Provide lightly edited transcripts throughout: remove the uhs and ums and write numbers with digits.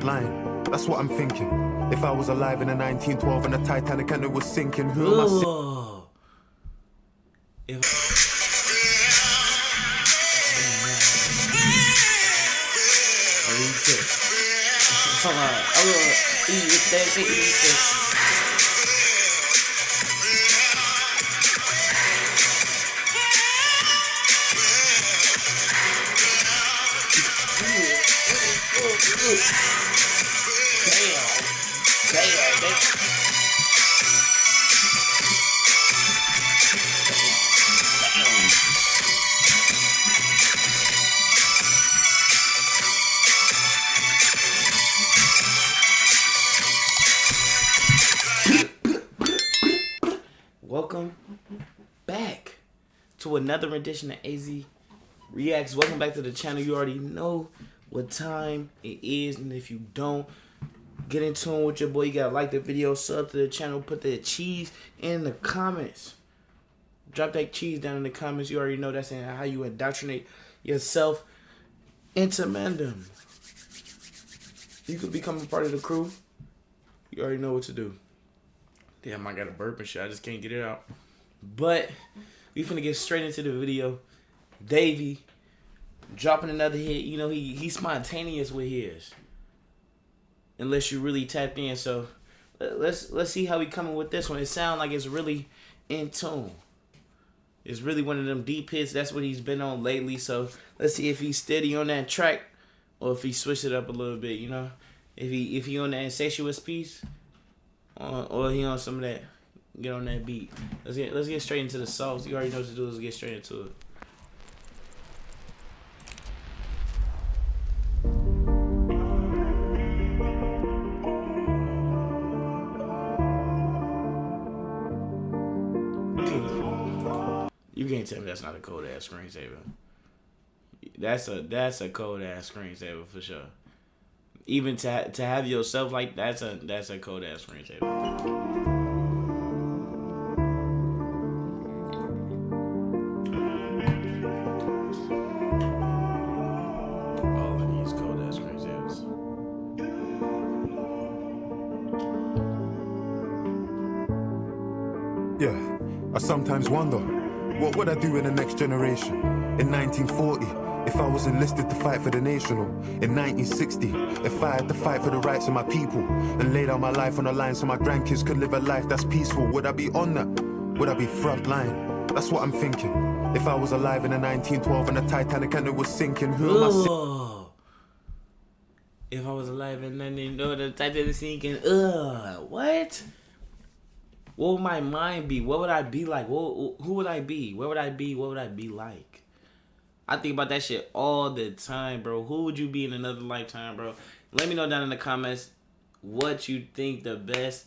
line. That's what I'm thinking. If I was alive in the 1912 and the Titanic and it was sinking, who am I? Hold on, I'm gonna eat that thing. Welcome back to another edition of AZ Reacts. Welcome back to the channel. You already know what time it is, and if you don't, get in tune with your boy. You gotta like the video, sub to the channel, put the cheese in the comments. Drop that cheese down in the comments. You already know that's how you indoctrinate yourself into mandem. You could become a part of the crew. You already know what to do. Damn, I got a burp and shit. I just can't get it out. But we finna get straight into the video. Davey dropping another hit. You know, he's spontaneous with his. Unless you really tapped in. So let's see how he coming with this one. It sounds like it's really in tune. It's really one of them deep hits. That's what he's been on lately. So let's see if he's steady on that track or if he switched it up a little bit, you know. If he on that incestuous piece. Or he on some of that, get on that beat. Let's get straight into the sauce. You already know what to do. Let's get straight into it. You can't tell me that's not a cold ass screensaver. That's a cold ass screensaver for sure. Even to have yourself like that's a cold ass screensaver. All of these cold ass screensavers. Yeah, I sometimes wonder, what would I do in the next generation? In 1940, if I was enlisted to fight for the nation, or in 1960, if I had to fight for the rights of my people and lay down my life on the line so my grandkids could live a life that's peaceful, would I be on that? Would I be front line? That's what I'm thinking. If I was alive in the 1912 and the Titanic and it was sinking, who am I? If I was alive and then you know the Titanic sinking, what? What would my mind be? What would I be like? Who would I be? Where would I be? What would I be like? I think about that shit all the time, bro. Who would you be in another lifetime, bro? Let me know down in the comments what you think the best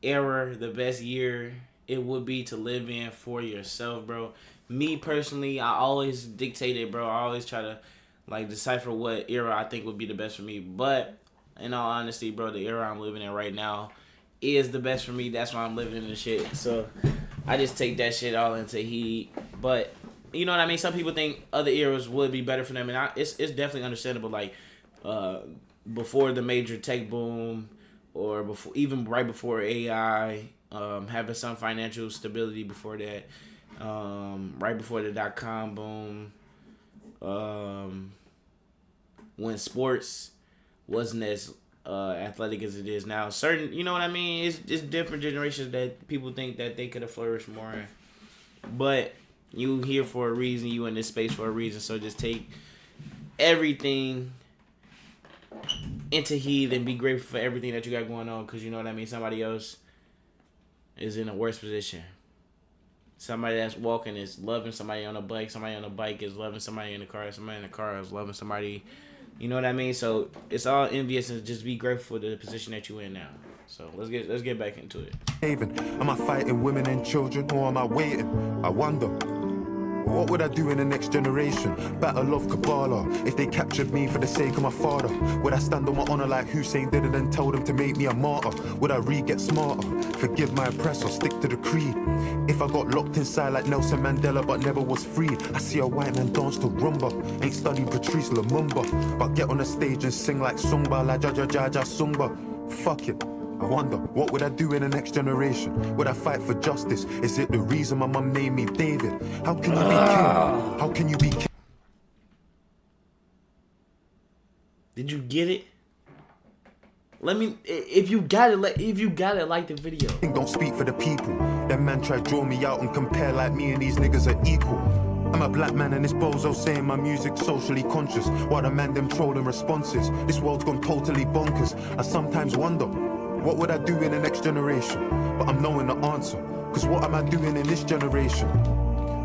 era, the best year it would be to live in for yourself, bro. Me personally, I always dictate it, bro. I always try to like decipher what era I think would be the best for me. But in all honesty, bro, the era I'm living in right now is the best for me. That's why I'm living in the shit. So I just take that shit all into heat. But you know what I mean? Some people think other eras would be better for them, and it's definitely understandable. Like before the major tech boom, or before even right before AI, having some financial stability before that, right before the .com boom, when sports wasn't as athletic as it is now. Certain, you know what I mean? It's different generations that people think that they could have flourished more in, but you here for a reason. You in this space for a reason. So just take everything into heed and be grateful for everything that you got going on. Because you know what I mean? Somebody else is in a worse position. Somebody that's walking is loving somebody on a bike. Somebody on a bike is loving somebody in the car. Somebody in the car is loving somebody. You know what I mean? So it's all envious, and just be grateful for the position that you in now. So let's get back into it. Am I fighting women and children, or am I waiting? I wonder. What would I do in the next generation? Battle of Kabbalah. If they captured me for the sake of my father, would I stand on my honor like Hussein did and tell them to make me a martyr? Would I get smarter? Forgive my oppressor, stick to the creed. If I got locked inside like Nelson Mandela but never was free, I see a white man dance to rumba. Ain't studied Patrice Lumumba, but get on the stage and sing like Sungba, la ja ja ja ja Sungba. Fuck it. I wonder, what would I do in the next generation? Would I fight for justice? Is it the reason my mum named me David? How can you be king? How can you be king? Did you get it? Let me, if you got it, like the video. Don't speak for the people. Them man try draw me out and compare like me and these niggas are equal. I'm a black man and this bozo saying my music's socially conscious, while the man them trolling responses. This world's gone totally bonkers. I sometimes wonder, what would I do in the next generation? But I'm knowing the answer, cause what am I doing in this generation?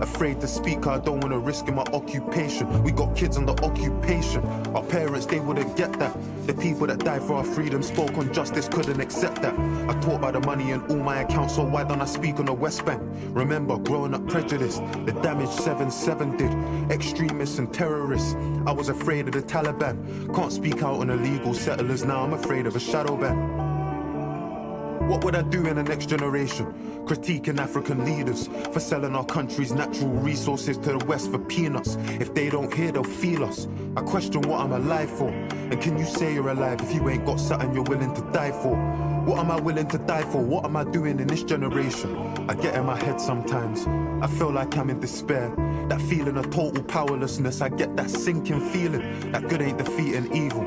Afraid to speak, I don't wanna risk in my occupation. We got kids under occupation. Our parents, they wouldn't get that. The people that died for our freedom spoke on justice, couldn't accept that. I talk about the money in all my accounts, so why don't I speak on the West Bank? Remember, growing up prejudiced, the damage 7-7 did. Extremists and terrorists, I was afraid of the Taliban. Can't speak out on illegal settlers, now I'm afraid of a shadow ban. What would I do in the next generation? Critiquing African leaders for selling our country's natural resources to the West for peanuts. If they don't hear, they'll feel us. I question what I'm alive for. And can you say you're alive if you ain't got something you're willing to die for? What am I willing to die for? What am I doing in this generation? I get in my head sometimes. I feel like I'm in despair. That feeling of total powerlessness. I get that sinking feeling that good ain't defeating evil.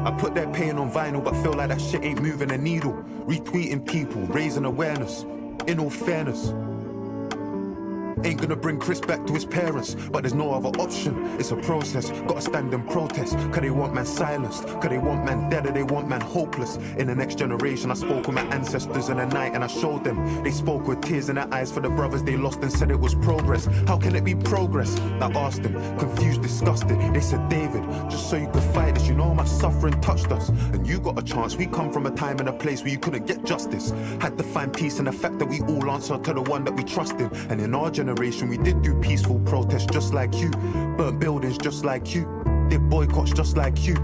I put their pain on vinyl, but feel like that shit ain't moving a needle. Retweeting people, raising awareness. In all fairness, ain't gonna bring Chris back to his parents, but there's no other option. It's a process, gotta stand and protest. Cause they want man silenced, cause they want man dead, or they want man hopeless. In the next generation, I spoke with my ancestors in the night and I showed them. They spoke with tears in their eyes for the brothers they lost and said it was progress. How can it be progress? I asked them, confused, disgusted. They said, David, just so you could fight this, you know how much suffering touched us. And you got a chance, we come from a time and a place where you couldn't get justice. Had to find peace in the fact that we all answer to the one that we trusted. And in our generation, we did do peaceful protests just like you. Burnt buildings just like you. Did boycotts just like you.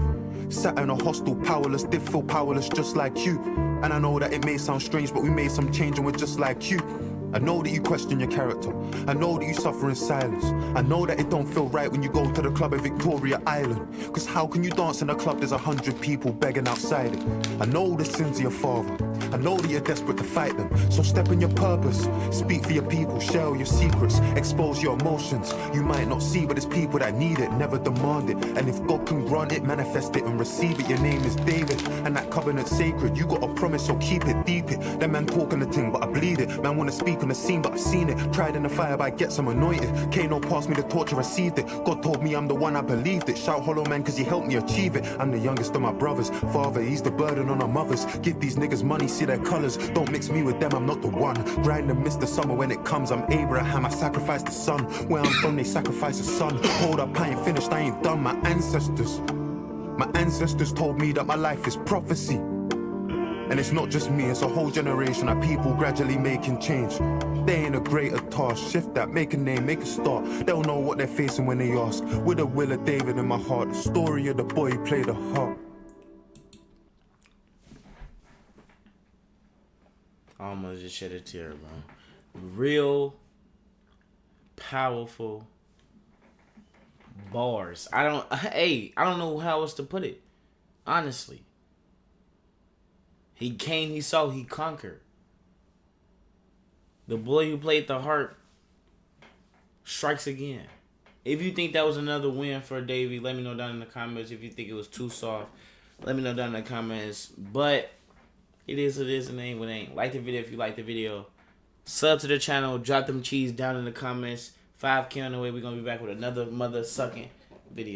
Sat in a hostel powerless, did feel powerless just like you. And I know that it may sound strange, but we made some change and we're just like you. I know that you question your character. I know that you suffer in silence. I know that it don't feel right when you go to the club in Victoria Island. Cause how can you dance in a club there's 100 people begging outside it? I know the sins of your father. I know that you're desperate to fight them. So step in your purpose. Speak for your people. Share all your secrets. Expose your emotions. You might not see, but it's people that need it. Never demand it. And if God can grant it, manifest it and receive it. Your name is David. And that covenant's sacred. You got a promise, so keep it, deep it. That man talking the thing, but I bleed it. Man wanna speak on the scene, but I've seen it. Tried in the fire, but I get some anointed. Kano passed me the torch, I received it. God told me I'm the one, I believed it. Shout hollow man, cause he helped me achieve it. I'm the youngest of my brothers. Father, he's the burden on our mothers. Give these niggas money, see their colors. Don't mix me with them, I'm not the one. Grind and miss the summer when it comes. I'm Abraham, I sacrificed the son. Where I'm from, they sacrifice the son. Hold up, I ain't finished, I ain't done. My ancestors told me that my life is prophecy. And it's not just me, it's a whole generation of people gradually making change. They ain't a greater task, shift that, make a name, make a start. They'll know what they're facing when they ask. With a will of David in my heart, the story of the boy who played the harp. I almost just shed a tear, bro. Real powerful bars. I don't know how else to put it. Honestly. He came, he saw, he conquered. The boy who played the harp strikes again. If you think that was another win for Davey, let me know down in the comments. If you think it was too soft, let me know down in the comments. But it is what it is and it ain't what it ain't. Like the video if you like the video. Sub to the channel. Drop them cheese down in the comments. 5K on the way. We're going to be back with another mother sucking video.